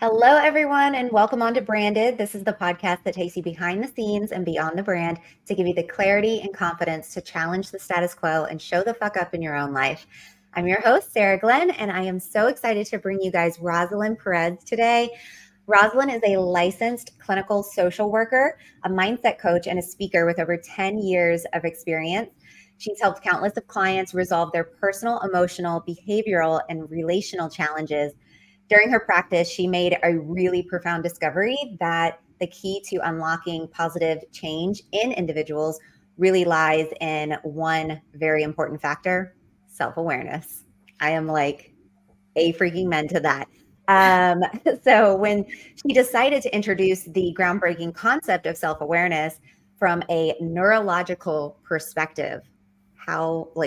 Hello, everyone, and welcome on to Branded. This is the podcast that takes you behind the scenes and beyond the brand to give you the clarity and confidence to challenge the status quo and show the fuck up in your own life. I'm your host, Sarah Glenn, and I am so excited to bring you guys Roselyn Perez today. Roselyn is a licensed clinical social worker, a mindset coach, and a speaker with over 10 years of experience. She's helped countless of clients resolve their personal, emotional, behavioral, and relational challenges. During her practice, she made a really profound discovery that the key to unlocking positive change in individuals really lies in one very important factor: self-awareness. I am like a freaking men to that. So when she decided to introduce the groundbreaking concept of self-awareness from a neurological perspective,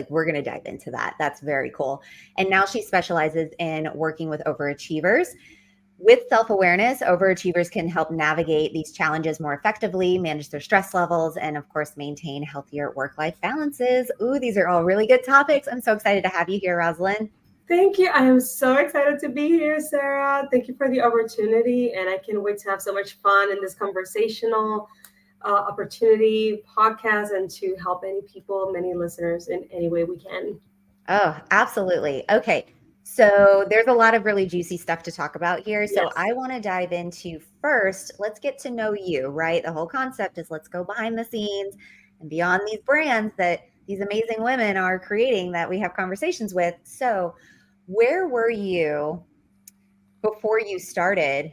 we're going to dive into that. That's very cool. And now she specializes in working with overachievers. With self-awareness, overachievers can help navigate these challenges more effectively, manage their stress levels, and of course, maintain healthier work-life balances. Ooh, these are all really good topics. I'm so excited to have you here, Roselyn. Thank you. I am so excited to be here, Sarah. Thank you for the opportunity. And I can't wait to have so much fun in this conversational opportunity podcast and to help many people, many listeners in any way we can. Oh, absolutely. Okay. So there's a lot of really juicy stuff to talk about here. So Yes. I want to dive into first, let's get to know you, right? The whole concept is let's go behind the scenes and beyond these brands that these amazing women are creating that we have conversations with. So, where were you before you started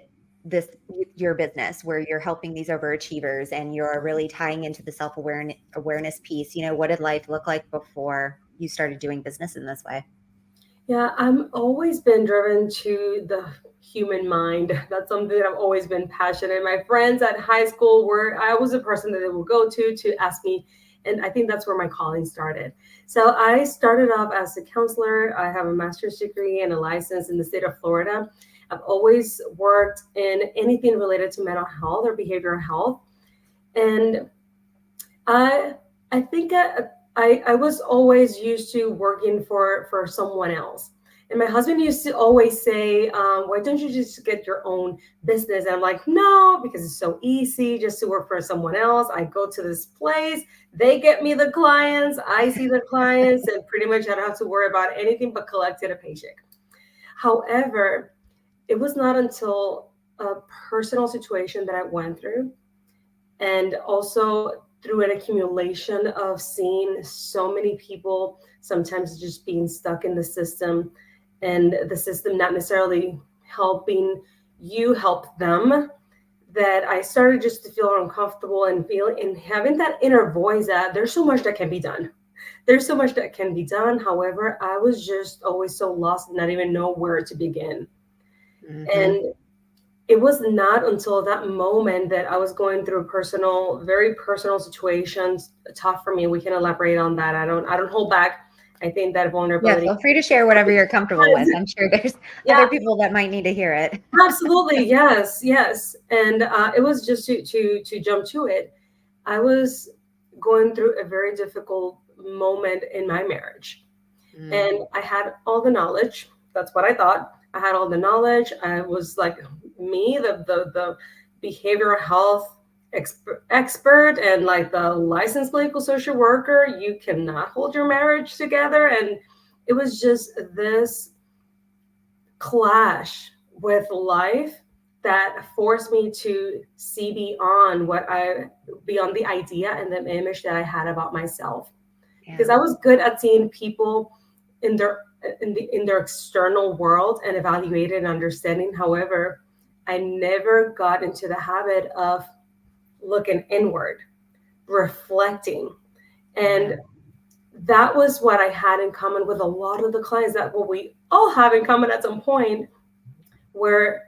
your business where you're helping these overachievers and you're really tying into the self-awareness piece? What did life look like before you started doing business in this way? Yeah, I've always been driven to the human mind. That's something that I've always been passionate. My friends at high school were, I was a person that they would go to ask me. And I think that's where my calling started. So I started off as a counselor. I have a master's degree and a license in the state of Florida. I've always worked in anything related to mental health or behavioral health. And I I think I was always used to working for someone else. And my husband used to always say, why don't you just get your own business? And I'm like, no, because it's so easy just to work for someone else. I go to this place, they get me the clients, I see the clients, and pretty much I don't have to worry about anything but collecting a paycheck. However, it was not until a personal situation that I went through and also through an accumulation of seeing so many people sometimes just being stuck in the system and the system not necessarily helping you help them, that I started just to feel uncomfortable and feeling and having that inner voice that there's so much that can be done. There's so much that can be done. However, I was just always so lost and not even know where to begin. Mm-hmm. And it was not until that moment that I was going through very personal situations, tough for me. We can elaborate on that. I don't hold back. I think that Yeah, vulnerability. feel free to share whatever you're comfortable with. I'm sure there's Yeah, other people that might need to hear it. absolutely. Yes, yes. And it was just to jump to it. I was going through a very difficult moment in my marriage, Mm. and I had all the knowledge. That's what I thought. I had all the knowledge. I was like me, the behavioral health expert and like the licensed clinical social worker. You cannot hold your marriage together, and it was just this clash with life that forced me to see beyond the idea and the image that I had about myself, Yeah. because I was good at seeing people in their external world and evaluating and understanding. However, I never got into the habit of looking inward, reflecting. Yeah. And that was what I had in common with a lot of the clients, that what we all have in common at some point, where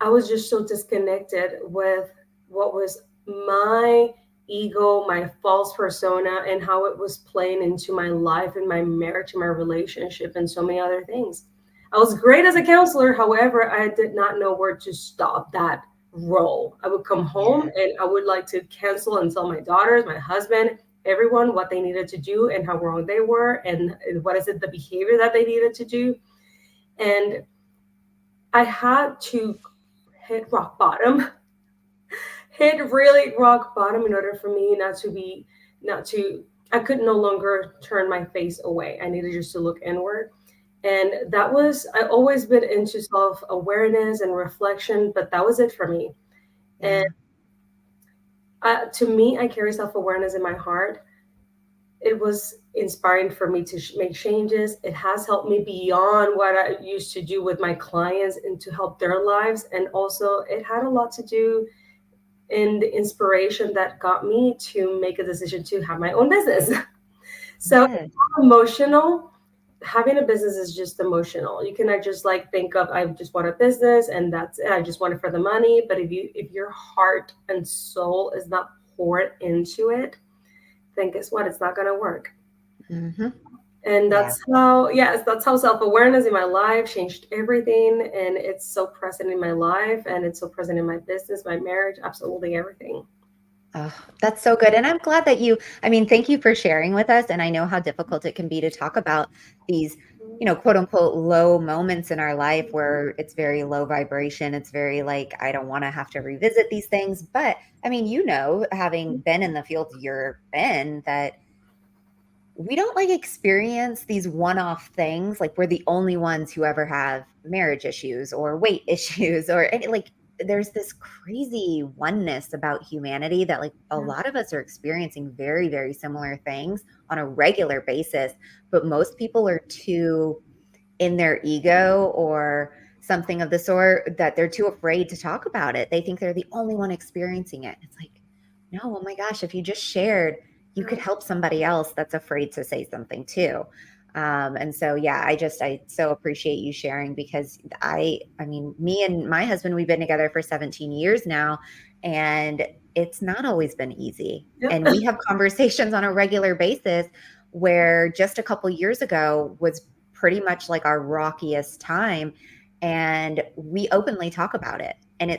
I was just so disconnected with what was my ego, my false persona, and how it was playing into my life and my marriage and my relationship and so many other things. I was great as a counselor. However, I did not know where to stop that role. I would come home Yeah. and I would like to cancel and tell my daughters, my husband, everyone what they needed to do and how wrong they were and what is it, the behavior that they needed to do. And I had to hit rock bottom, hit really rock bottom in order for me not to, I could no longer turn my face away. I needed just to look inward. And that was, I always been into self awareness and reflection, but that was it for me. And Yeah. to me, I carry self awareness in my heart. It was inspiring for me to make changes. It has helped me beyond what I used to do with my clients and to help their lives. And also, it had a lot to do in the inspiration that got me to make a decision to have my own business. So Yes. emotional. Having a business is just emotional. You cannot just like think of I just want a business and that's it. I just want it for the money. But if your heart and soul is not poured into it, then guess what? It's not gonna work. Mm-hmm. And Yeah. that's how self-awareness in my life changed everything. And it's so present in my life and it's so present in my business, my marriage, absolutely everything. Oh, that's so good. And I'm glad that I mean, thank you for sharing with us. And I know how difficult it can be to talk about these, quote unquote, low moments in our life where it's very low vibration. It's very like, I don't want to have to revisit these things. But I mean, having been in the field you're in, that we don't like experience these one-off things. Like we're the only ones who ever have marriage issues or weight issues or any, like there's this crazy oneness about humanity that like a lot of us are experiencing very, very similar things on a regular basis. But most people are too in their ego or something of the sort that they're too afraid to talk about it. They think they're the only one experiencing it. It's like, no, oh my gosh, if you just shared, you could help somebody else that's afraid to say something too. And so, yeah, I so appreciate you sharing because I mean, me and my husband, we've been together for 17 years now, and it's not always been easy. Yep. And we have conversations on a regular basis where just a couple years ago was pretty much like our rockiest time. And we openly talk about it. And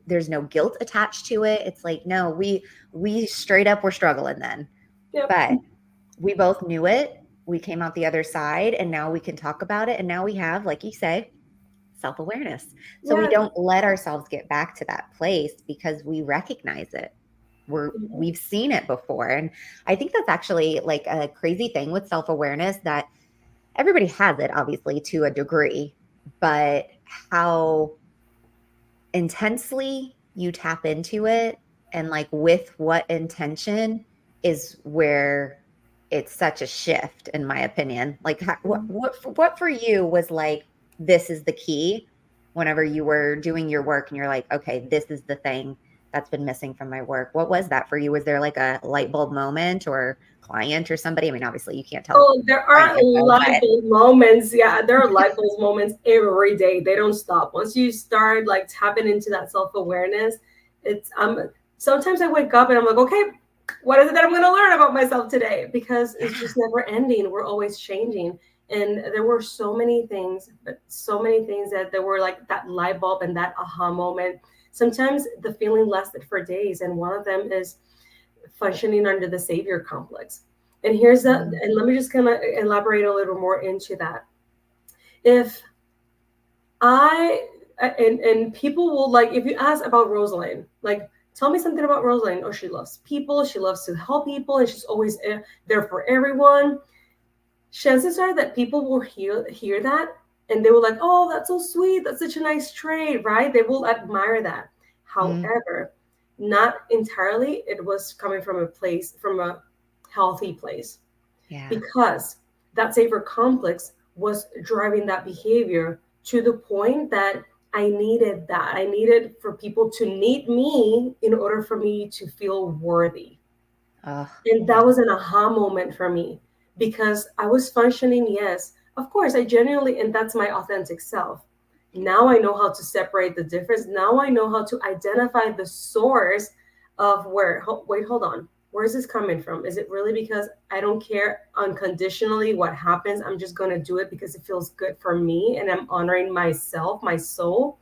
there's no guilt attached to it. It's like, no, we straight up were struggling then. Yep. But we both knew it. We came out the other side and now we can talk about it. And now we have, like you say, self awareness. So we Yeah. don't let ourselves get back to that place because we recognize it. We've seen it before. And I think that's actually like a crazy thing with self awareness that everybody has it, obviously, to a degree, but how intensely you tap into it and like with what intention is where it's such a shift, in my opinion. Like, what for you was like, this is the key whenever you were doing your work and you're like, okay, this is the thing that's been missing from my work. What was that for you? Was there like a light bulb moment or client or somebody? I mean, obviously you can't tell Oh, there client are info, light but bulb moments. Yeah, there are light bulb moments every day. They don't stop. Once you start like tapping into that self-awareness, it's sometimes I wake up and I'm like, okay, what is it that I'm gonna learn about myself today? Because it's yeah. just never ending. We're always changing. And there were so many things, but so many things that there were like that light bulb and that aha moment. Sometimes the feeling lasted for days, and one of them is functioning under the savior complex. And here's that, Mm, and let me just kind of elaborate a little more into that. If I and people will like if you ask about Roselyn, like tell me something about Roselyn. Oh, she loves people, she loves to help people, and she's always there for everyone. Chances are that people will hear that and they will like, oh, that's so sweet, that's such a nice trait, right? They will admire that. mm, However, not entirely it was coming from a place, from a healthy place, yeah. because that savior complex was driving that behavior to the point that I needed that. I needed for people to need me in order for me to feel worthy. Oh, And yeah. that was an aha moment for me because I was functioning, yes, of course, I genuinely, and that's my authentic self. Now I know how to separate the difference. Now I know how to identify the source of wait, hold on. Where is this coming from? Is it really because I don't care unconditionally what happens? I'm just going to do it because it feels good for me and I'm honoring myself, my soul?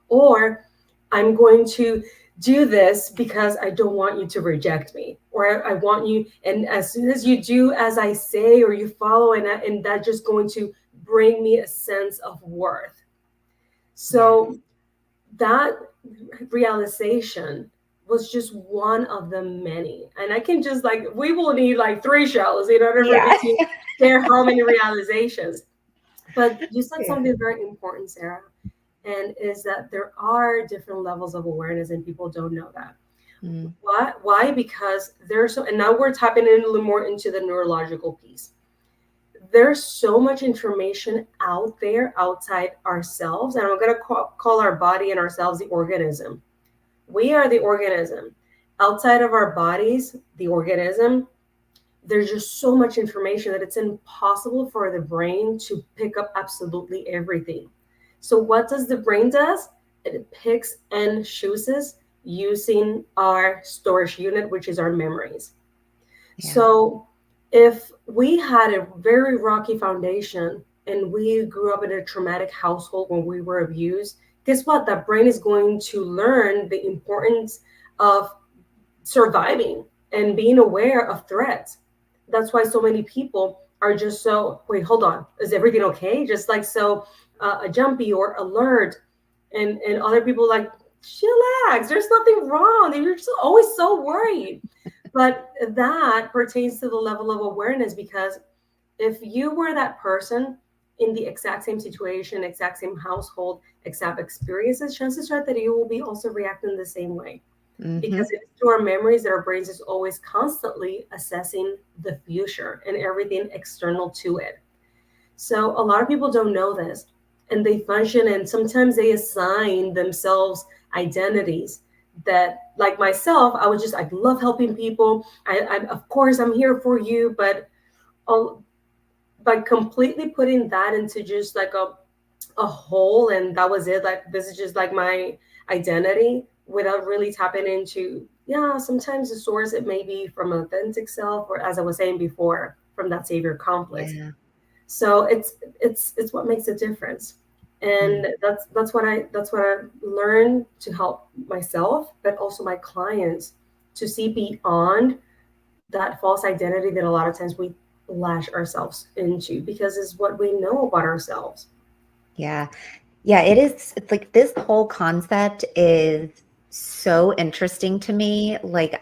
Or I'm going to do this because I don't want you to reject me, or I want you, and as soon as you do as I say or you follow, and that's just going to bring me a sense of worth. Yes. So that realization was just one of the many. And I can just like, we will need like 3 shows in order for me Yeah. to share how many realizations. But you said Yeah. something very important, Sarah, and is that there are different levels of awareness and people don't know that. Mm, Why? Because there's so, and now we're tapping in a little more into the neurological piece. There's so much information out there outside ourselves, and I'm going to call our body and ourselves the organism. We are the organism. Outside of our bodies, the organism, there's just so much information that it's impossible for the brain to pick up absolutely everything. So what does the brain does? It picks and chooses using our storage unit, which is our memories. yeah. So if we had a very rocky foundation and we grew up in a traumatic household when we were abused, guess what? That brain is going to learn the importance of surviving and being aware of threats. That's why so many people are just so, wait, hold on, is everything okay? Just like so jumpy or alert. And other people like, chillax, there's nothing wrong. You're just always so worried. But that pertains to the level of awareness, because if you were that person in the exact same situation, exact same household, exact experiences, chances are that you will be also reacting the same way, Hmm. because it's through our memories that our brains is always constantly assessing the future and everything external to it. So a lot of people don't know this, and they function, and sometimes they assign themselves identities that, like myself, I love helping people. I of course I'm here for you, but oh, by completely putting that into just like a hole, and that was it, like this is just like my identity, without really tapping into, yeah, sometimes the source, it may be from authentic self, or as I was saying before, from that savior complex. Yeah. So it's what makes a difference. Mm. And that's what I learned to help myself, but also my clients, to see beyond that false identity that a lot of times we lash ourselves into, because it's what we know about ourselves. Yeah. Yeah, it is. It's like this whole concept is so interesting to me. Like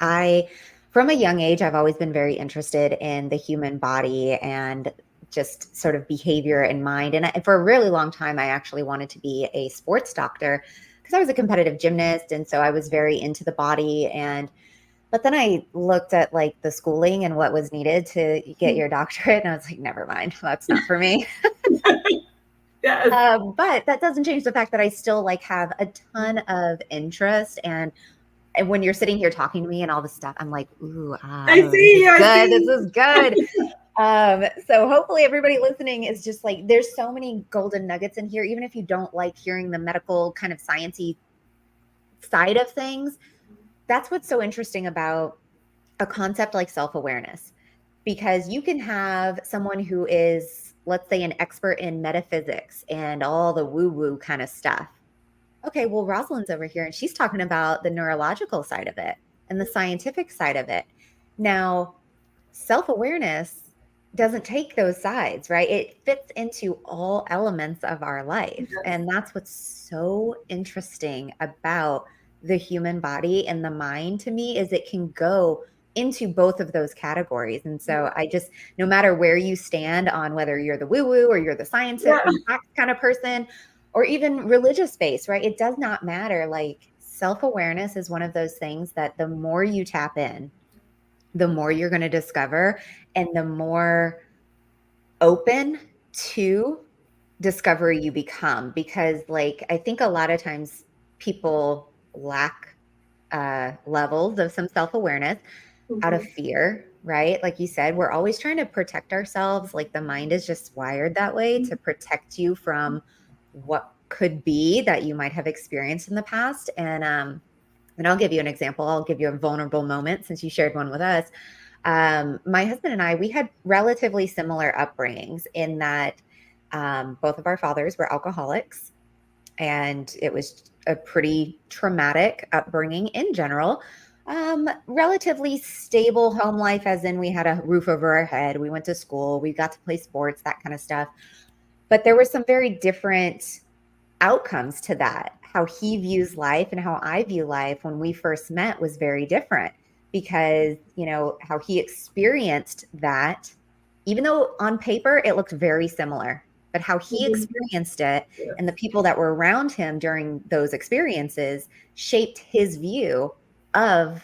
from a young age, I've always been very interested in the human body and just sort of behavior and mind. And for a really long time, I actually wanted to be a sports doctor because I was a competitive gymnast. And so I was very into the body. But then I looked at like the schooling and what was needed to get your doctorate. And I was like, never mind, that's not for me. Yes. But that doesn't change the fact that I still like have a ton of interest. And when you're sitting here talking to me and all this stuff, I'm like, ooh, I this see is you. I good. This see is good. So hopefully everybody listening is just like, there's so many golden nuggets in here, even if you don't like hearing the medical kind of sciencey side of things. That's what's so interesting about a concept like self-awareness, because you can have someone who is, let's say, an expert in metaphysics and all the woo-woo kind of stuff. Okay, well, Rosalyn's over here and she's talking about the neurological side of it and the scientific side of it. Now, self-awareness doesn't take those sides, right? It fits into all elements of our life. you. And that's what's so interesting about the human body and the mind to me, is it can go into both of those categories. And so I just, no matter where you stand on whether you're the woo-woo or you're the scientific Yeah. kind of person, or even religious based, right? It does not matter. Like self-awareness is one of those things that the more you tap in, the more you're going to discover, and the more open to discovery you become. Because, like, I think a lot of times people lack levels of some self awareness out of Mhm. fear, right? Like you said, we're always trying to protect ourselves. Like the mind is just wired that way to protect you from what could be that you might have experienced in the past. And I'll give you an example. I'll give you a vulnerable moment since you shared one with us. My husband and I, we had relatively similar upbringings in that both of our fathers were alcoholics, and it was a pretty traumatic upbringing in general. Relatively stable home life, as in we had a roof over our head, we went to school, we got to play sports, that kind of stuff. But there were some very different outcomes to that. How he views life and how I view life when we first met was very different because, how he experienced that, even though on paper it looked very similar, but how he experienced it and the people that were around him during those experiences shaped his view of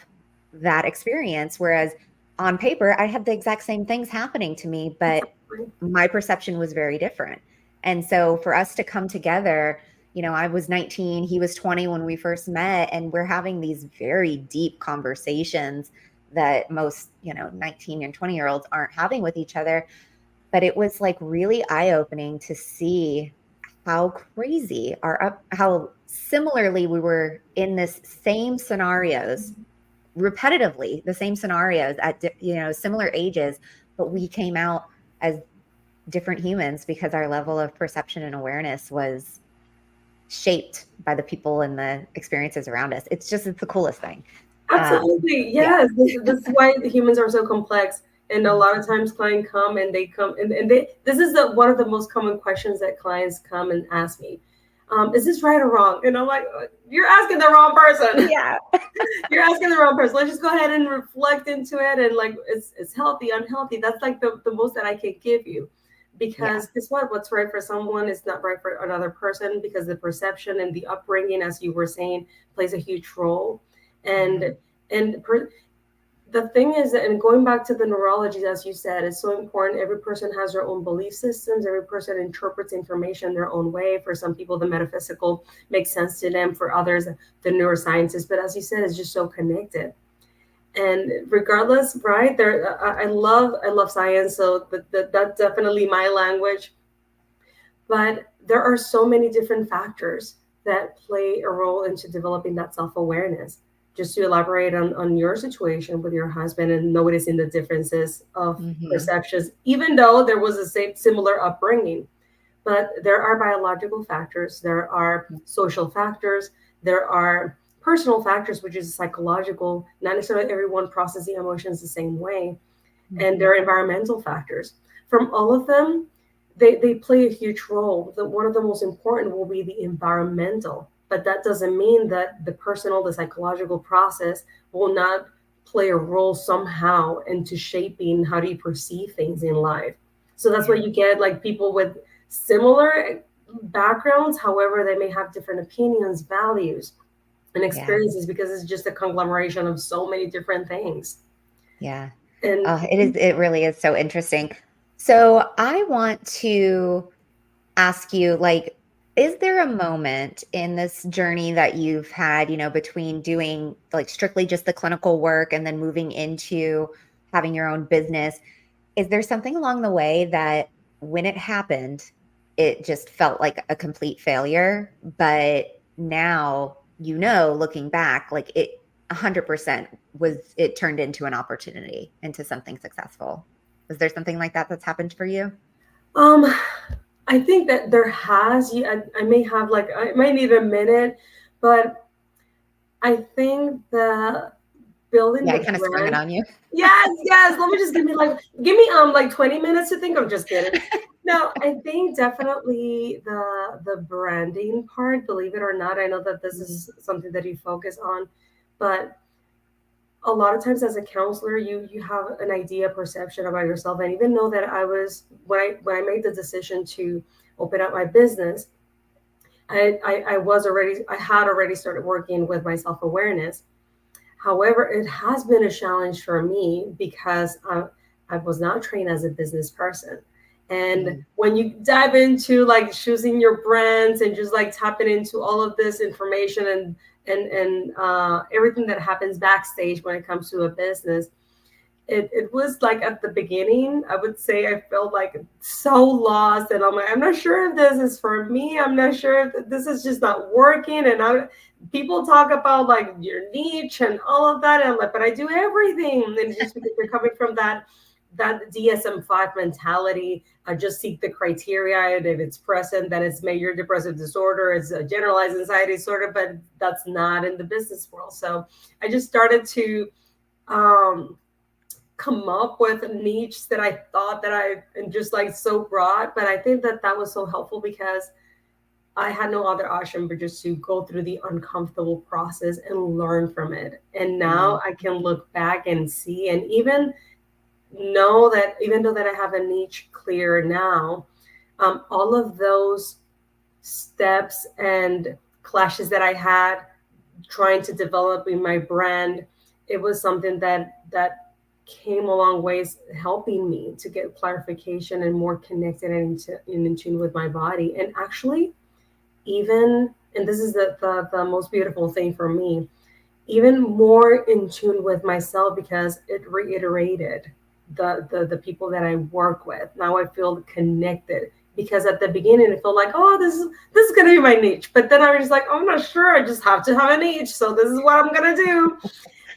that experience. Whereas on paper, I had the exact same things happening to me, but my perception was very different. And so for us to come together, I was 19, he was 20 when we first met, and we're having these very deep conversations that most, 19 and 20-year-olds aren't having with each other. But it was like really eye-opening to see how crazy how similarly we were in this same scenarios, repetitively the same scenarios at similar ages, but we came out as different humans because our level of perception and awareness was shaped by the people and the experiences around us. It's the coolest thing. Absolutely. Yes. Yeah. This is why the humans are so complex. And a lot of times clients come and this is one of the most common questions that clients come and ask me. Is this right or wrong? And I'm like, you're asking the wrong person. Yeah. You're asking the wrong person. Let's just go ahead and reflect into it. And like, it's healthy, unhealthy. That's like the most that I can give you. Because guess what? What's right for someone is not right for another person, because the perception and the upbringing, as you were saying, plays a huge role. And the thing is, and going back to the neurology, as you said, is so important. Every person has their own belief systems. Every person interprets information their own way. For some people, the metaphysical makes sense to them. For others, the neurosciences. But as you said, it's just so connected. And regardless, right there, I love science. So that's definitely my language. But there are so many different factors that play a role into developing that self-awareness. Just to elaborate on your situation with your husband and noticing the differences of perceptions, even though there was a similar upbringing. But there are biological factors, there are social factors, there are personal factors, which is psychological. Not necessarily everyone processing emotions the same way. And there are environmental factors. From all of them, they play a huge role. One of the most important will be the environmental. But that doesn't mean that the personal, the psychological process will not play a role somehow into shaping how do you perceive things in life. So that's why you get like people with similar backgrounds, however, they may have different opinions, values, and experiences, because it's just a conglomeration of so many different things. Yeah. And it really is so interesting. So I want to ask you, like, is there a moment in this journey that you've had, between doing like strictly just the clinical work and then moving into having your own business? Is there something along the way that when it happened, it just felt like a complete failure, but now, looking back, like it 100% it turned into an opportunity, into something successful? Was there something like that that's happened for you? I think that there has. I may have I might need a minute, but I think the building. I kind of sprung it on you. Yes. Let me just give me 20 minutes to think. I'm just kidding. No, I think definitely the branding part. Believe it or not, I know that this is something that you focus on, but a lot of times as a counselor, you have an idea, perception about yourself. And even though that I was, when I made the decision to open up my business, I had already started working with my self-awareness. However, it has been a challenge for me because I was not trained as a business person. And when you dive into like choosing your brands and just like tapping into all of this information and everything that happens backstage when it comes to a business, it was like at the beginning, I would say I felt like so lost, and I'm like, I'm not sure if this is for me. I'm not sure if this is just not working. And people talk about like your niche and all of that, and I'm like, but I do everything. And just because they're coming from that DSM-5 mentality, I just seek the criteria, and if it's present, then it's major depressive disorder, it's a generalized anxiety disorder, but that's not in the business world. So I just started to come up with a niche that I thought that I, and just like so broad, but I think that was so helpful because I had no other option but just to go through the uncomfortable process and learn from it. And now I can look back and see, and even know that even though that I have a niche clear now, all of those steps and clashes that I had trying to develop in my brand, it was something that came a long ways helping me to get clarification and more connected and in tune with my body. And actually, even, and this is the most beautiful thing for me, even more in tune with myself because it reiterated the people that I work with. Now I feel connected because at the beginning it felt like, oh, this is gonna be my niche. But then I was just like, oh, I'm not sure. I just have to have a niche. So this is what I'm gonna do.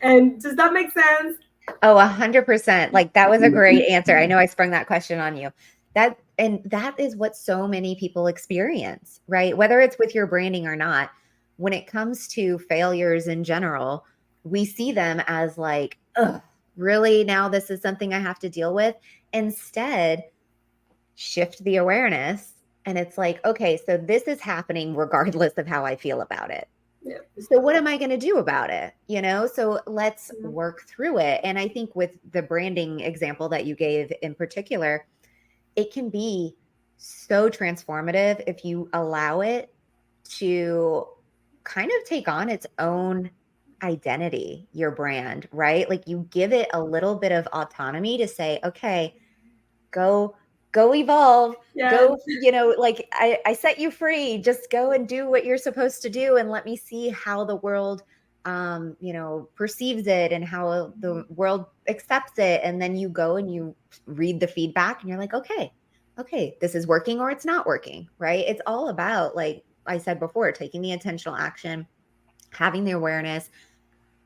And does that make sense? Oh, 100%. Like that was a great answer. I know I sprung that question on you. That is what so many people experience, right? Whether it's with your branding or not, when it comes to failures in general, we see them as like, ugh, really now this is something I have to deal with. Instead, shift the awareness and it's like, okay, so this is happening regardless of how I feel about it. Yeah. So what am I going to do about it? So let's work through it. And I think with the branding example that you gave in particular, it can be so transformative if you allow it to kind of take on its own identity, your brand, right? Like you give it a little bit of autonomy to say, okay, go evolve, Yes. go, like I set you free, just go and do what you're supposed to do and let me see how the world perceives it and how the world accepts it. And then you go and you read the feedback and you're like, okay, this is working or it's not working, right? It's all about, like I said before, taking the intentional action, having the awareness.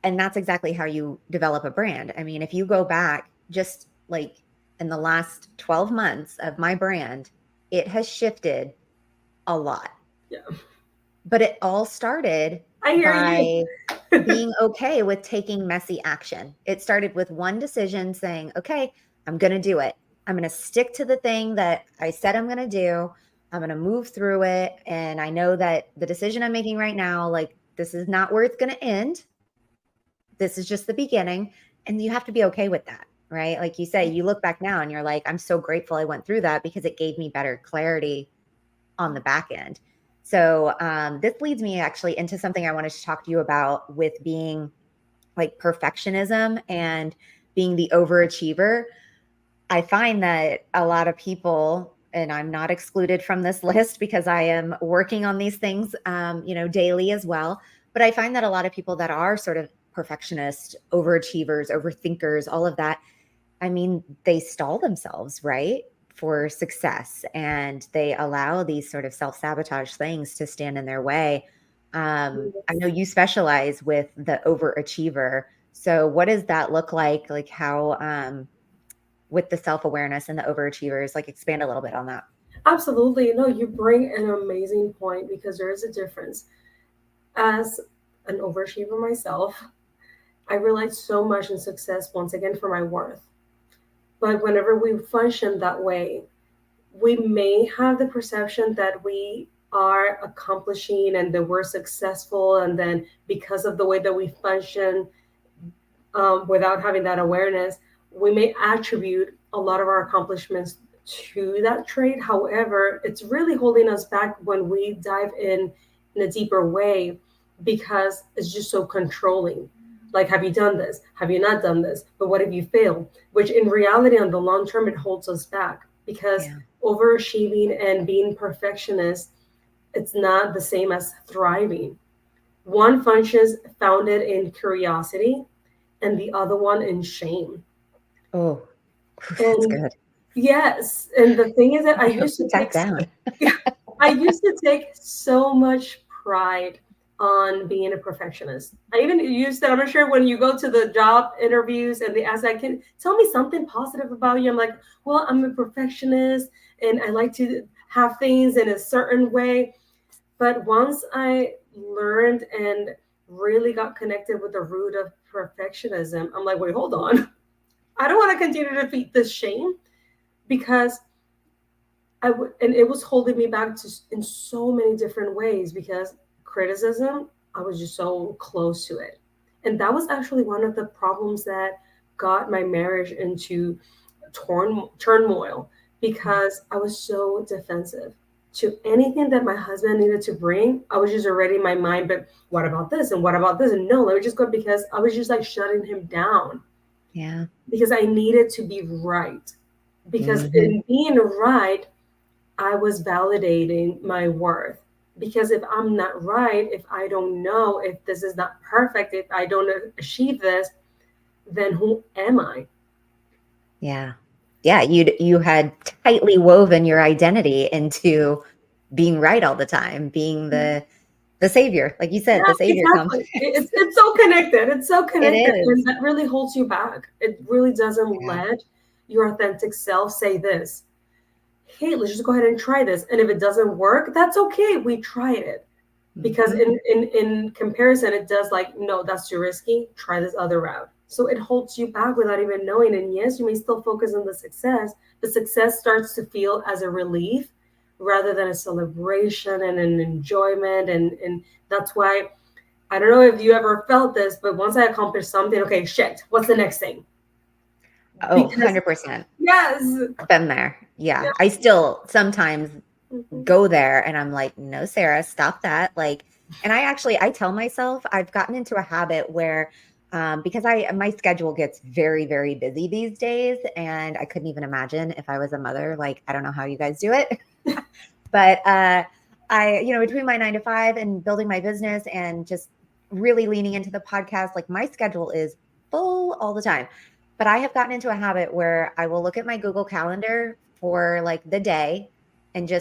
And that's exactly how you develop a brand. I mean, if you go back just like in the last 12 months of my brand, it has shifted a lot. Yeah. But it all started I hear by you. being okay with taking messy action. It started with one decision saying, okay, I'm going to do it. I'm going to stick to the thing that I said I'm going to do. I'm going to move through it. And I know that the decision I'm making right now, like this is not where it's going to end. This is just the beginning. And you have to be okay with that, right? Like you say, you look back now and you're like, I'm so grateful I went through that because it gave me better clarity on the back end. So this leads me actually into something I wanted to talk to you about with being like perfectionism and being the overachiever. I find that a lot of people, and I'm not excluded from this list because I am working on these things, daily as well. But I find that a lot of people that are sort of perfectionists, overachievers, overthinkers, all of that, I mean, they stall themselves, right, for success, and they allow these sort of self-sabotage things to stand in their way. I know you specialize with the overachiever. So what does that look like? Like how, with the self-awareness and the overachievers, like expand a little bit on that. Absolutely. No, you bring an amazing point because there is a difference. As an overachiever myself, I relied so much in success once again for my worth. But whenever we function that way, we may have the perception that we are accomplishing and that we're successful. And then because of the way that we function, without having that awareness, we may attribute a lot of our accomplishments to that trait. However, it's really holding us back when we dive in a deeper way because it's just so controlling. Like, have you done this? Have you not done this? But what if you fail? Which in reality, on the long term, it holds us back because overachieving and being perfectionist, it's not the same as thriving. One functions founded in curiosity and the other one in shame. Oh, that's And good. yes, and the thing is that I used to Put that take down. I used to take so much pride on being a perfectionist. I even used that. I'm not sure when you go to the job interviews and they ask, "I can tell me something positive about you." I'm like, "Well, I'm a perfectionist and I like to have things in a certain way." But once I learned and really got connected with the root of perfectionism, I'm like, wait, hold on. I don't want to continue to feed this shame because and it was holding me back in so many different ways because criticism, I was just so close to it. And that was actually one of the problems that got my marriage into turmoil because I was so defensive to anything that my husband needed to bring. I was just already in my mind, but what about this? And what about this? And no, let me just go, because I was just like shutting him down Yeah. because I needed to be right. Because Mm-hmm. in being right, I was validating my worth. Because if I'm not right, if I don't know, if this is not perfect, if I don't achieve this, then who am I? Yeah. Yeah. You had tightly woven your identity into being right all the time, being the savior, like you said, Yeah, the savior exactly. complex. It's so connected. It's so It connected, and is. that really holds you back. It really doesn't Yeah. let your authentic self say this. Hey, let's just go ahead and try this. And if it doesn't work, that's okay. We tried it. Because Mm-hmm. in comparison, it does like, no, that's too risky. Try this other route. So it holds you back without even knowing. And yes, you may still focus on the success, but success starts to feel as a relief rather than a celebration and an enjoyment. And that's why I don't know if you ever felt this, but once I accomplished something, okay, shit, what's the next thing? Oh, Because 100%. yes, Been there. yeah, Yeah. I still sometimes mhm, go there and I'm like, no, Sarah, stop that. Like, and I tell myself I've gotten into a habit where, because my schedule gets very, very busy these days, and I couldn't even imagine if I was a mother. Like, I don't know how you guys do it, but between my 9 to 5 and building my business and just really leaning into the podcast, like my schedule is full all the time. But I have gotten into a habit where I will look at my Google Calendar for like the day and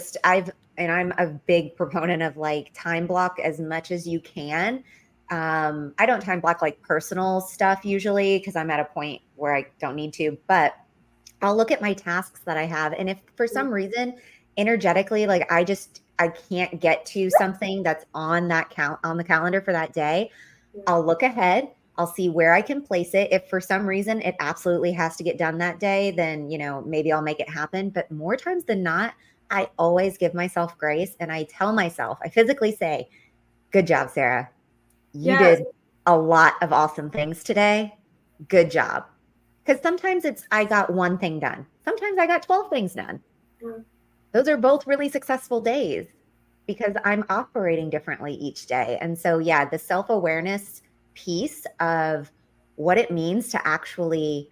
I'm a big proponent of like time block as much as you can. I don't time block like personal stuff usually because I'm at a point where I don't need to, but I'll look at my tasks that I have. And if for some reason energetically, like I can't get to something that's on that count on the calendar for that day, I'll look ahead. I'll see where I can place it. If for some reason it absolutely has to get done that day, then, maybe I'll make it happen. But more times than not, I always give myself grace and I tell myself, I physically say, good job, Sarah. You yes, did a lot of awesome things today. Good job. Because sometimes I got one thing done. Sometimes I got 12 things done. yeah, Those are both really successful days because I'm operating differently each day. And so, yeah, the self awareness piece of what it means to actually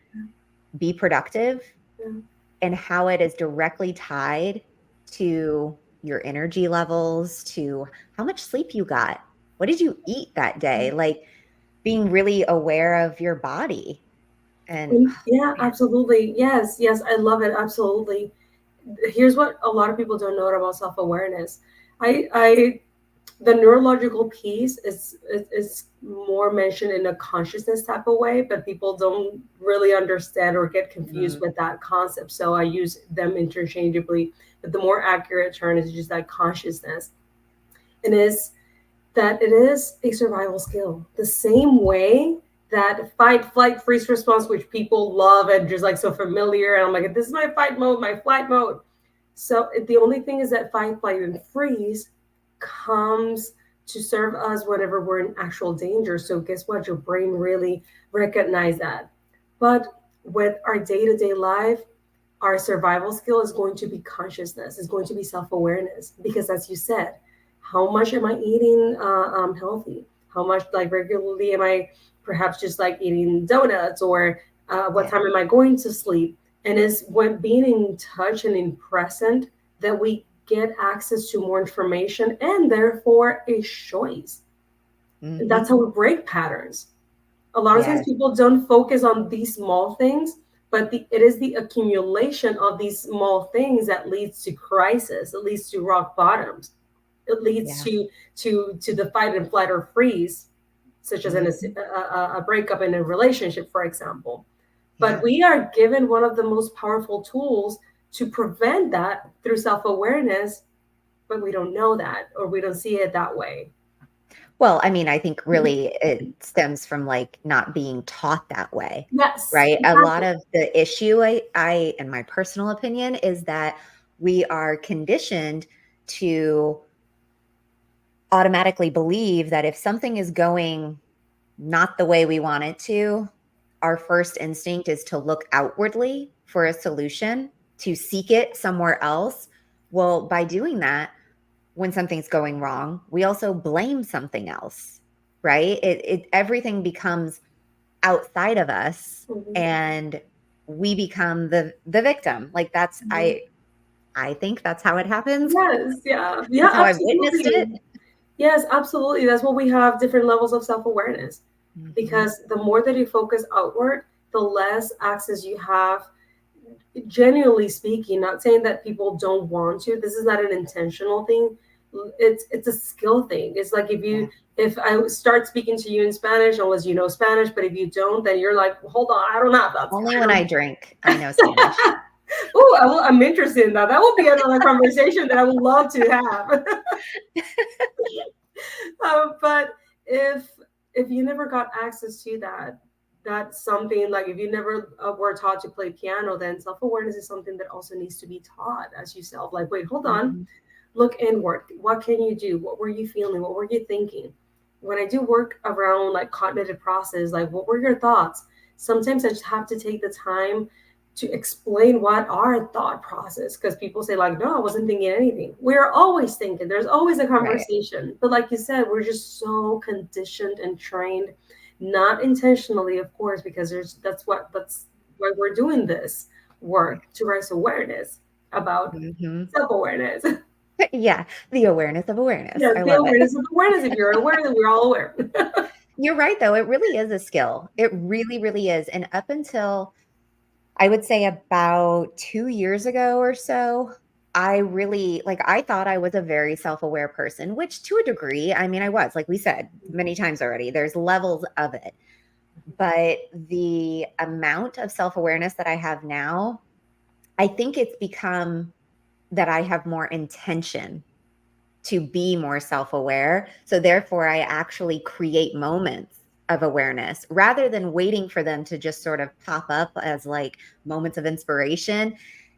be productive yeah, and how it is directly tied to your energy levels, to how much sleep you got. What did you eat that day? Like being really aware of your body. And yeah, man, absolutely. Yes, yes, I love it. Absolutely. Here's what a lot of people don't know about self-awareness. I the neurological piece is more mentioned in a consciousness type of way, but people don't really understand or get confused mm, with that concept. So I use them interchangeably, but the more accurate term is just that consciousness. And is that it is a survival skill. The same way that fight, flight, freeze response, which people love and just like so familiar. And I'm like, this is my fight mode, my flight mode. So the only thing is that fight, flight, and freeze comes to serve us whenever we're in actual danger. So guess what? Your brain really recognize that. But with our day-to-day life, our survival skill is going to be consciousness, is going to be self-awareness. Because as you said, how much am I eating healthy? How much like regularly am I perhaps just like eating donuts, or what yeah. time am I going to sleep? And it's when being in touch and in present that we get access to more information and therefore a choice. And Hmm. that's how we break patterns. A lot of times Yes. people don't focus on these small things, but it is the accumulation of these small things that leads to crisis. It leads to rock bottoms. It leads Yeah. to the fight and flight or freeze, such as in Hmm. a breakup in a relationship, for example. But Yeah. we are given one of the most powerful tools to prevent that through self-awareness, but we don't know that, or we don't see it that way. Well, I mean, I think really it stems from like not being taught that way, Yes, right? A lot exactly. of the issue, in my personal opinion, is that We are conditioned to automatically believe that if something is going not the way we want it to, our first instinct is to look outwardly for a solution, to seek it somewhere else. Well, by doing that, when something's going wrong, we also blame something else, right? Everything becomes outside of us, Mhm. and we become the victim. Like that's Mhm. I think that's how it happens. Yes, yeah, yeah, That's how I've witnessed it. absolutely. Yes, absolutely. That's what we have different levels of self-awareness. Mhm. Because the more that you focus outward, the less access you have, genuinely speaking. Not saying that people don't want to. This is not an intentional thing. It's a skill thing. It's like Yeah. if I start speaking to you in Spanish, unless you know Spanish, but if you don't, then you're like, hold on, I don't know that. Only when I drink, I know Spanish. Oh, I'm interested in that. That will be another conversation that I would love to have. But if you never got access to that, that's something like if you never were taught to play piano, then self-awareness is something that also needs to be taught as yourself. Like, wait, hold on, Mhm. look inward. What can you do? What were you feeling? What were you thinking? When I do work around like cognitive process, like what were your thoughts? Sometimes I just have to take the time to explain what our thought process, because people say like, no, I wasn't thinking anything. We're always thinking, there's always a Right. conversation, but like you said, we're just so conditioned and trained, not intentionally, of course, because that's why we're doing this work, to raise awareness about Mhm. self-awareness. Yeah, the awareness of awareness. Yes, I the love it. awareness of awareness. If you're aware, then we're all aware. You're right, though. It really is a skill. It really, really is. And up until I would say about 2 years ago or so, I really like, I thought I was a very self-aware person, which to a degree, I mean, I was, like we said many times already, there's levels of it. But the amount of self-awareness that I have now, I think it's become that I have more intention to be more self aware. So, therefore, I actually create moments of awareness rather than waiting for them to just sort of pop up as like moments of inspiration.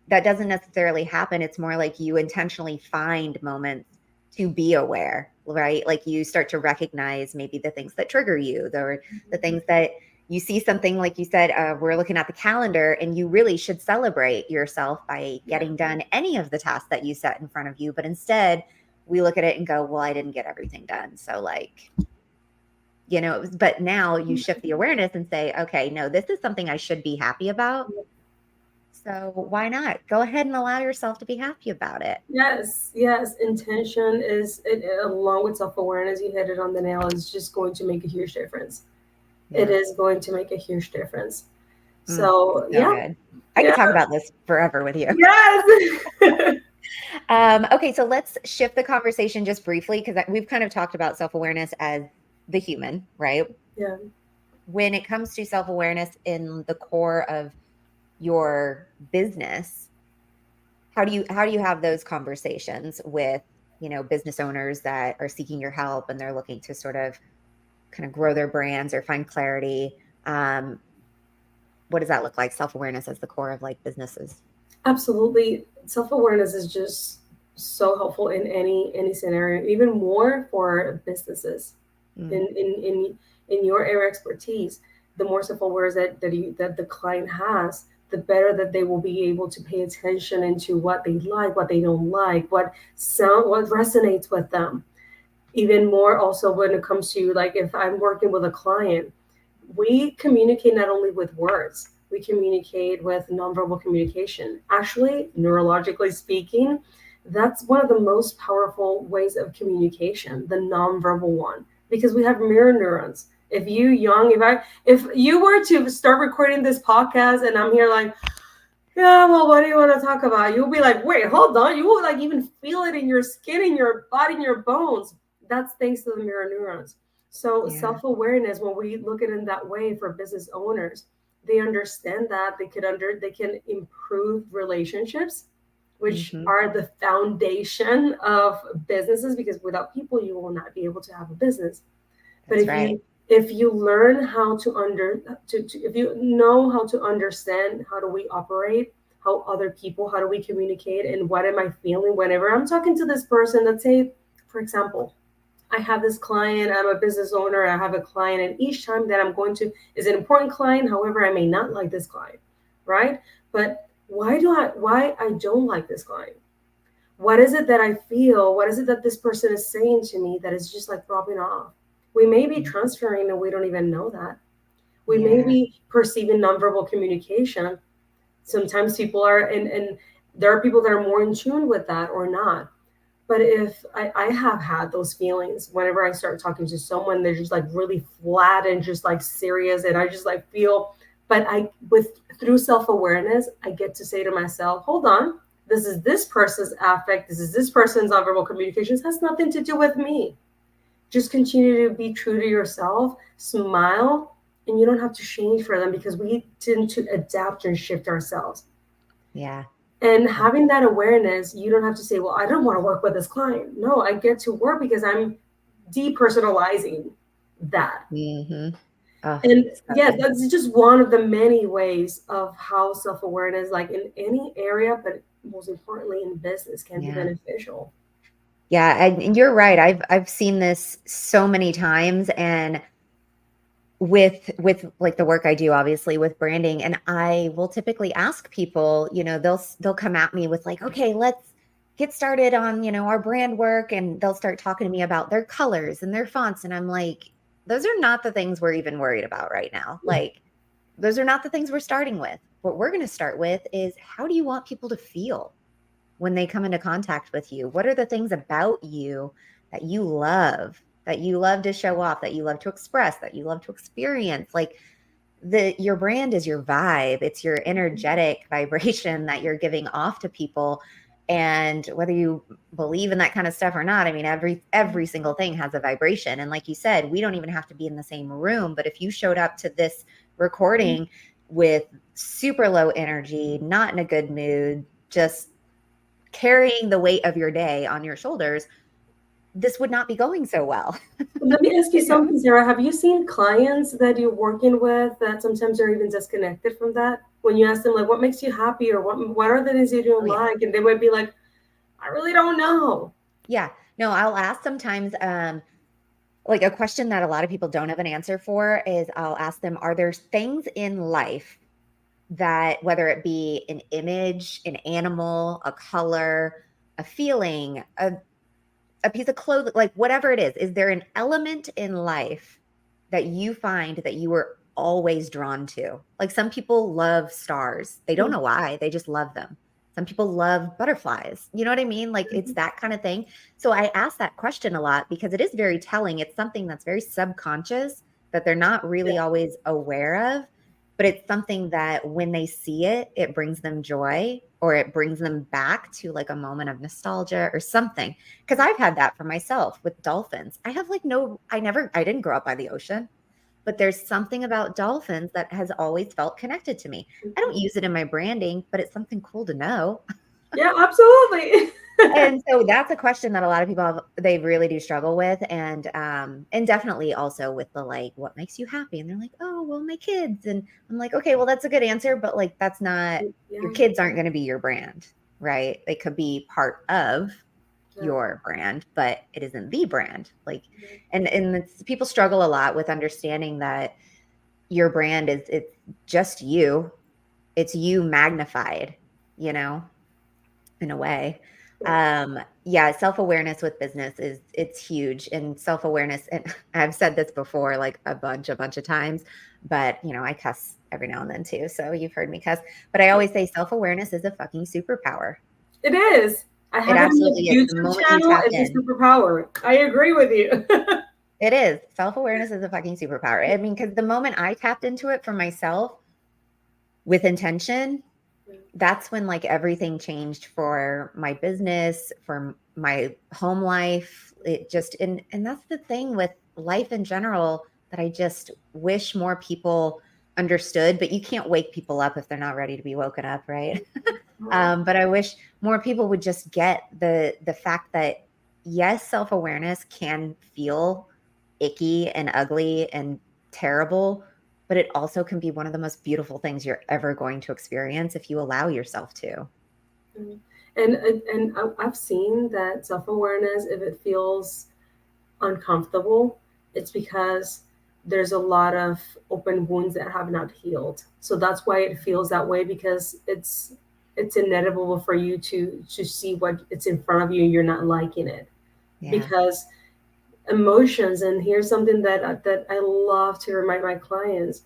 That doesn't necessarily happen. It's more like you intentionally find moments to be aware, right? Like you start to recognize maybe the things that trigger you, the things that you see something like you said, we're looking at the calendar and you really should celebrate yourself by Yeah. getting done any of the tasks that you set in front of you. But instead, we look at it and go, well, I didn't get everything done. So, like, but now you shift the awareness and say, okay, no, this is something I should be happy about. So, why not go ahead and allow yourself to be happy about it? Yes, yes. Intention along with self awareness, you hit it on the nail, is just going to make a huge difference. It Yeah. is going to make a huge difference. It's So, so yeah, good. I could yeah, talk about this forever with you. yes. Okay, so let's shift the conversation just briefly because we've kind of talked about self awareness as the human, right? Yeah. When it comes to self awareness in the core of your business, how do you have those conversations with business owners that are seeking your help and they're looking to sort of kind of grow their brands or find clarity? um, what does that look like, self-awareness as the core of like businesses? Absolutely. Self-awareness is just so helpful in any scenario, even more for businesses. Mm, In your area of expertise, the more self-awareness that the client has, the better that they will be able to pay attention into what they like, what they don't like, what resonates with them. Even more also when it comes to like if I'm working with a client, we communicate not only with words, we communicate with nonverbal communication. Actually, neurologically speaking, that's one of the most powerful ways of communication, the nonverbal one, because we have mirror neurons. If you were to start recording this podcast and I'm here like, yeah, well, what do you want to talk about? You'll be like, wait, hold on. You will like even feel it in your skin, in your body, in your bones. That's thanks to the mirror neurons. So yeah. self-awareness, when we look at it in that way for business owners, they understand that they can improve relationships, which Hmm. are the foundation of businesses, because without people you will not be able to have a business. But That's right. if you learn how to if you know how to understand how do we operate, how other people, how do we communicate, and what am I feeling whenever I'm talking to this person. Let's say, for example, I have this client, I'm a business owner, I have a client, and each time that I'm going to is an important client. However, I may not like this client, right? But why I don't like this client? What is it that I feel? What is it that this person is saying to me that is just like rubbing off? We may be transferring and we don't even know that. We may Yeah. be perceiving nonverbal communication. Sometimes people are, and there are people that are more in tune with that or not. But if I have had those feelings whenever I start talking to someone, they're just like really flat and just like serious, and I just like feel. But I, with through self awareness, I get to say to myself, "Hold on, this is this person's affect. This is this person's nonverbal communications. Has nothing to do with me. Just continue to be true to yourself. Smile, and you don't have to change for them because we tend to adapt and shift ourselves." Yeah. And having that awareness, you don't have to say, well, I don't want to work with this client. No, I get to work because I'm depersonalizing that. Mm-hmm. Oh, And so yeah, good. that's just one of the many ways of how self awareness, like in any area, but most importantly in business, can be Yeah. beneficial. Yeah, and you're right. I've seen this so many times, and with like the work I do, obviously with branding, and I will typically ask people, they'll come at me with like, okay, let's get started on, our brand work, and they'll start talking to me about their colors and their fonts, and I'm like, those are not the things we're even worried about right now. Like, those are not the things we're starting with. What we're going to start with is, how do you want people to feel when they come into contact with you? What are the things about you that you love to show off, that you love to express, that you love to experience? Like, your brand is your vibe. It's your energetic vibration that you're giving off to people. And whether you believe in that kind of stuff or not, I mean, every single thing has a vibration. And like you said, we don't even have to be in the same room. But if you showed up to this recording with super low energy, not in a good mood, just carrying the weight of your day on your shoulders, this would not be going so well. Let me ask you You know? something, Sarah. Have you seen clients that you're working with that sometimes are even disconnected from that? When you ask them, like, what makes you happy or what are the things you don't Oh yeah. like? And they might be like, I really don't know. Yeah. No, I'll ask sometimes, like a question that a lot of people don't have an answer for is, I'll ask them, are there things in life that, whether it be an image, an animal, a color, a feeling, a piece of clothing, like whatever it is there an element in life that you find that you were always drawn to? Like, some people love stars. They don't know why, they just love them. Some people love butterflies. You know what I mean? Like, it's that kind of thing. So I ask that question a lot because it is very telling. It's something that's very subconscious that they're not really always aware of, but it's something that when they see it, it brings them joy, or it brings them back to like a moment of nostalgia or something. Because I've had that for myself with dolphins. I have like I didn't grow up by the ocean, but there's something about dolphins that has always felt connected to me. I don't use it in my branding, but it's something cool to know. Yeah, absolutely. And so that's a question that a lot of people they really do struggle with. And definitely also with the, like, what makes you happy? And they're like, oh, well, my kids. And I'm like, okay, well, that's a good answer, but like, that's not, your Yeah, kids aren't going to be your brand, right? They could be part of yeah. your brand, but it isn't the brand. Like, and people struggle a lot with understanding that your brand is, it's just you. It's you magnified, you know, in a way. Yeah. Yeah, self-awareness with business it's huge. And self-awareness, and I've said this before like a bunch of times, but I cuss every now and then too. So you've heard me cuss, but I always say self-awareness is a fucking superpower. It is. I It have it on my absolutely is. The YouTube moment you channel. tap It's a in, superpower. I agree with you. it is. Self-awareness is a fucking superpower. I mean, because the moment I tapped into it for myself with intention, that's when like everything changed for my business, for my home life. It just, and that's the thing with life in general that I just wish more people understood. But you can't wake people up if they're not ready to be woken up, right? But I wish more people would just get the fact that, yes, self-awareness can feel icky and ugly and terrible, but it also can be one of the most beautiful things you're ever going to experience if you allow yourself to. And I've seen that self-awareness, if it feels uncomfortable, it's because there's a lot of open wounds that have not healed. So that's why it feels that way, because it's inevitable for you to see what it's in front of you and you're not liking it. Yeah. Because emotions, and here's something that I love to remind my clients.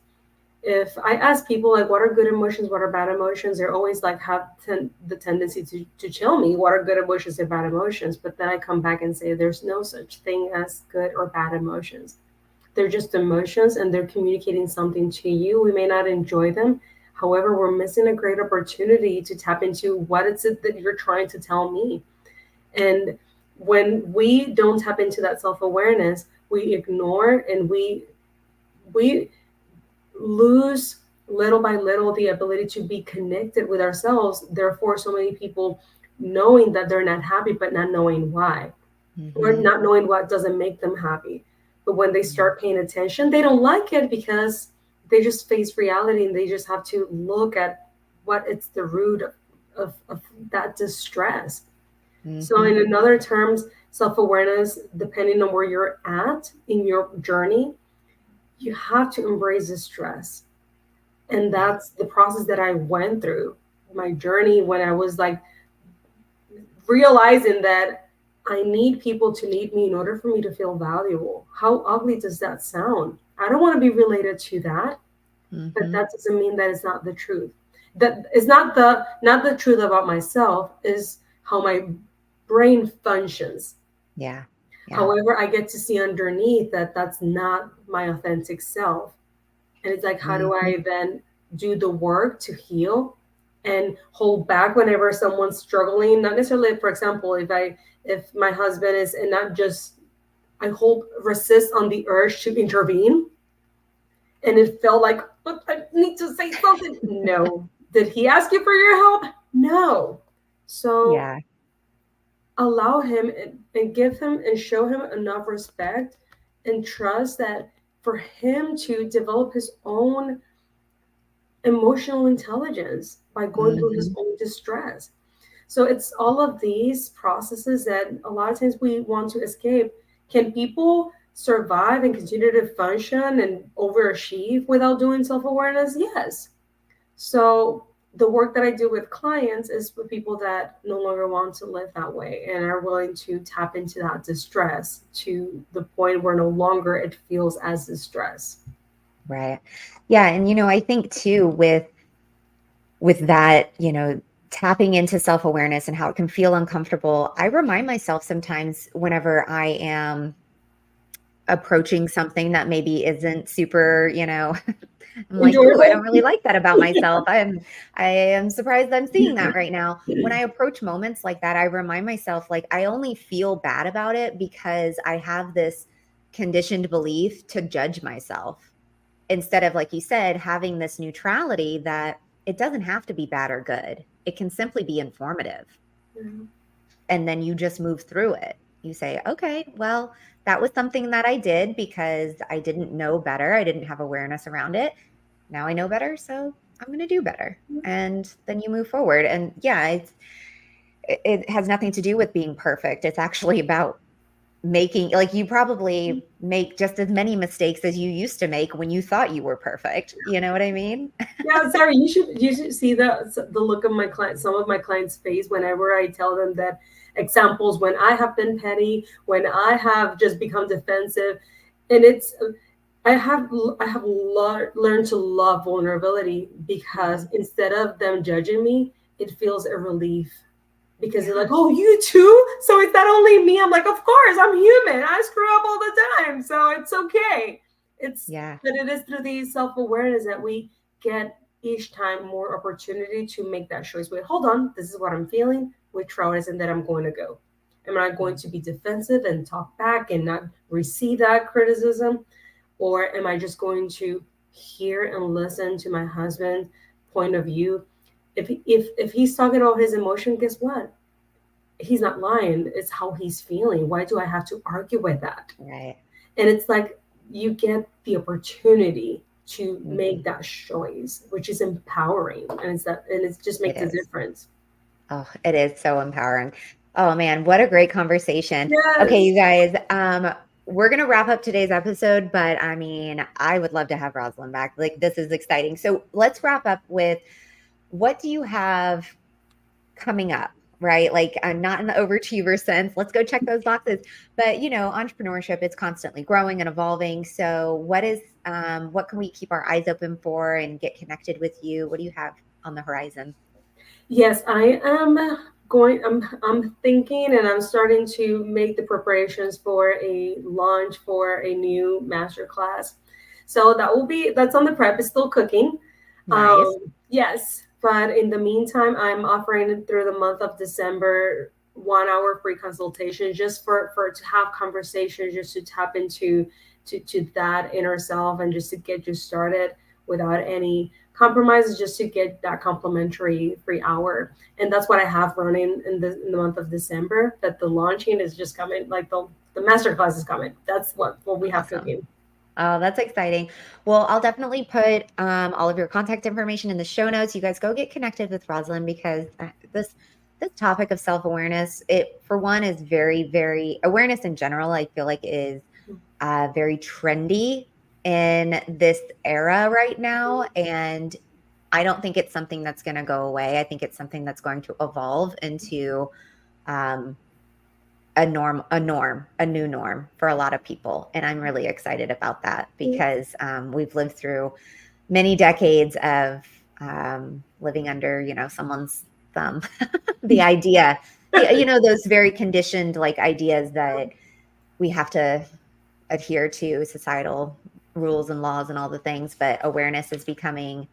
If I ask people like, what are good emotions, what are bad emotions, they're always like the tendency to tell me what are good emotions and bad emotions. But then I come back and say there's no such thing as good or bad emotions. They're just emotions, and they're communicating something to you. We may not enjoy them. However, we're missing a great opportunity to tap into what is it that you're trying to tell me. And when we don't tap into that self-awareness, we ignore, and we lose little by little the ability to be connected with ourselves. Therefore, so many people knowing that they're not happy, but not knowing why, or Mm-hmm. not knowing what doesn't make them happy. But when they start paying attention, they don't like it, because they just face reality, and they just have to look at what it's the root of that distress. So, Mm-hmm. in other terms, self awareness, depending on where you're at in your journey, you have to embrace the stress. And Yeah. that's the process that I went through, my journey, when I was like realizing that I need people to need me in order for me to feel valuable. How ugly does that sound? I don't want to be related to that, but Mm-hmm. that doesn't mean that it's not the truth. That is not the truth about myself, is how my brain functions. Yeah. Yeah. However, I get to see underneath that that's not my authentic self. And it's like, how do Mm-hmm. I then do the work to heal and hold back whenever someone's struggling? Not necessarily, for example, if my husband is, and not just, I hold resist on the urge to intervene, and it felt like, but I need to say something. No. Did he ask you for your help? No. So Yeah. allow him, and give him and show him enough respect and trust that for him to develop his own emotional intelligence by going through his Mm-hmm. own distress. So it's all of these processes that a lot of times we want to escape. Can people survive and continue to function and overachieve without doing self awareness? Yes. So the work that I do with clients is for people that no longer want to live that way and are willing to tap into that distress to the point where no longer it feels as distress. Right. Yeah. And, I think too, with that, tapping into self-awareness and how it can feel uncomfortable, I remind myself sometimes whenever I am approaching something that maybe isn't super, I'm like, ooh, I don't Enjoyable? really like that about myself. I am surprised I'm seeing that right now. When I approach moments like that, I remind myself like I only feel bad about it because I have this conditioned belief to judge myself instead of, like you said, having this neutrality that it doesn't have to be bad or good. It can simply be informative. And then you just move through it. You say, okay, well, that was something that I did because I didn't know better. I didn't have awareness around it. Now I know better, so I'm going to do better. And then you move forward. And yeah, it has nothing to do with being perfect. It's actually about making, like, you probably make just as many mistakes as you used to make when you thought you were perfect. You know what I mean? Yeah, sorry. You should see the look of my client, some of my clients' face whenever I tell them that examples when I have been petty, when I have just become defensive, and it's I have learned to love vulnerability, because Mhm. instead of them judging me, it feels a relief, because they're like, Yeah. "Oh, you too? So it's not only me." I'm like, "Of course, I'm human. I screw up all the time, so it's okay." It's Yeah. But it is through the self awareness that we get each time more opportunity to make that choice. Wait, hold on, this is what I'm feeling. Which route is it that I'm going to go? Am I going to be defensive and talk back and not receive that criticism? Or am I just going to hear and listen to my husband's point of view? If he's talking about his emotion, guess what? He's not lying. It's how he's feeling. Why do I have to argue with that? Right. And it's like you get the opportunity. to make that choice, which is empowering, and it just makes a difference. Oh, it is so empowering. Oh man, what a great conversation. Okay, Yes. you guys, we're gonna wrap up today's episode, but I mean, I would love to have Roselyn back. Like, this is exciting. So let's wrap up with, what do you have coming up? Right? Like, I'm not in the overachiever sense. Let's go check those boxes. But entrepreneurship, it's constantly growing and evolving. So what can we keep our eyes open for and get connected with you? What do you have on the horizon? Yes, I am going. I'm thinking, and I'm starting to make the preparations for a launch for a new master class. So that's on the prep. It's still cooking. Nice. Yes, but in the meantime, I'm offering through the month of December 1 hour free consultation, just for to have conversations, just to tap into to that inner self, and just to get you started without any compromises, just to get that complimentary free hour. And that's what I have running in the month of December. That the launching is just coming, like the master class is coming. That's what we have Awesome. cooking. Oh, that's exciting. Well, I'll definitely put all of your contact information in the show notes. You guys go get connected with Roselyn, because this topic of self-awareness, it, for one, is very, very, awareness in general, I feel like, is very trendy in this era right now. And I don't think it's something that's going to go away. I think it's something that's going to evolve into um, a new norm for a lot of people. And I'm really excited about that, because we've lived through many decades of living under, someone's thumb. The idea, those very conditioned like ideas that we have to adhere to societal rules and laws and all the things, but awareness is becoming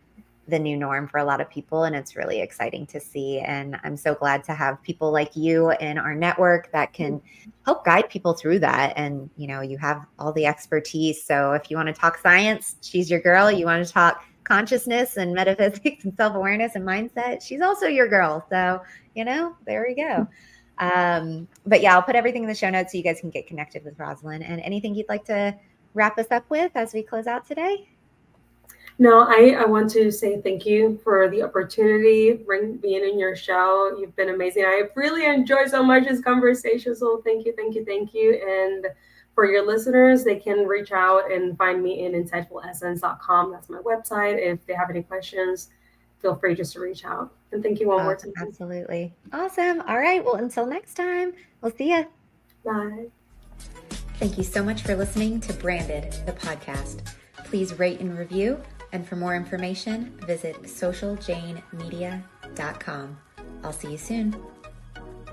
the new norm for a lot of people, and it's really exciting to see. And I'm so glad to have people like you in our network that can help guide people through that. And you have all the expertise, so if you want to talk science, she's your girl. You want to talk consciousness and metaphysics and self-awareness and mindset, she's also your girl. So there we go. But yeah, I'll put everything in the show notes so you guys can get connected with Roselyn. And anything you'd like to wrap us up with as we close out today? No, I want to say thank you for the opportunity, being in your show. You've been amazing. I really enjoyed so much this conversation. So thank you, thank you, thank you. And for your listeners, they can reach out and find me in insightfulessence.com. That's my website. If they have any questions, feel free just to reach out. And thank you one more time. Absolutely. Awesome. All right. Well, until next time, we'll see you. Bye. Thank you so much for listening to Branded, the podcast. Please rate and review. And for more information, visit socialjanemedia.com. I'll see you soon.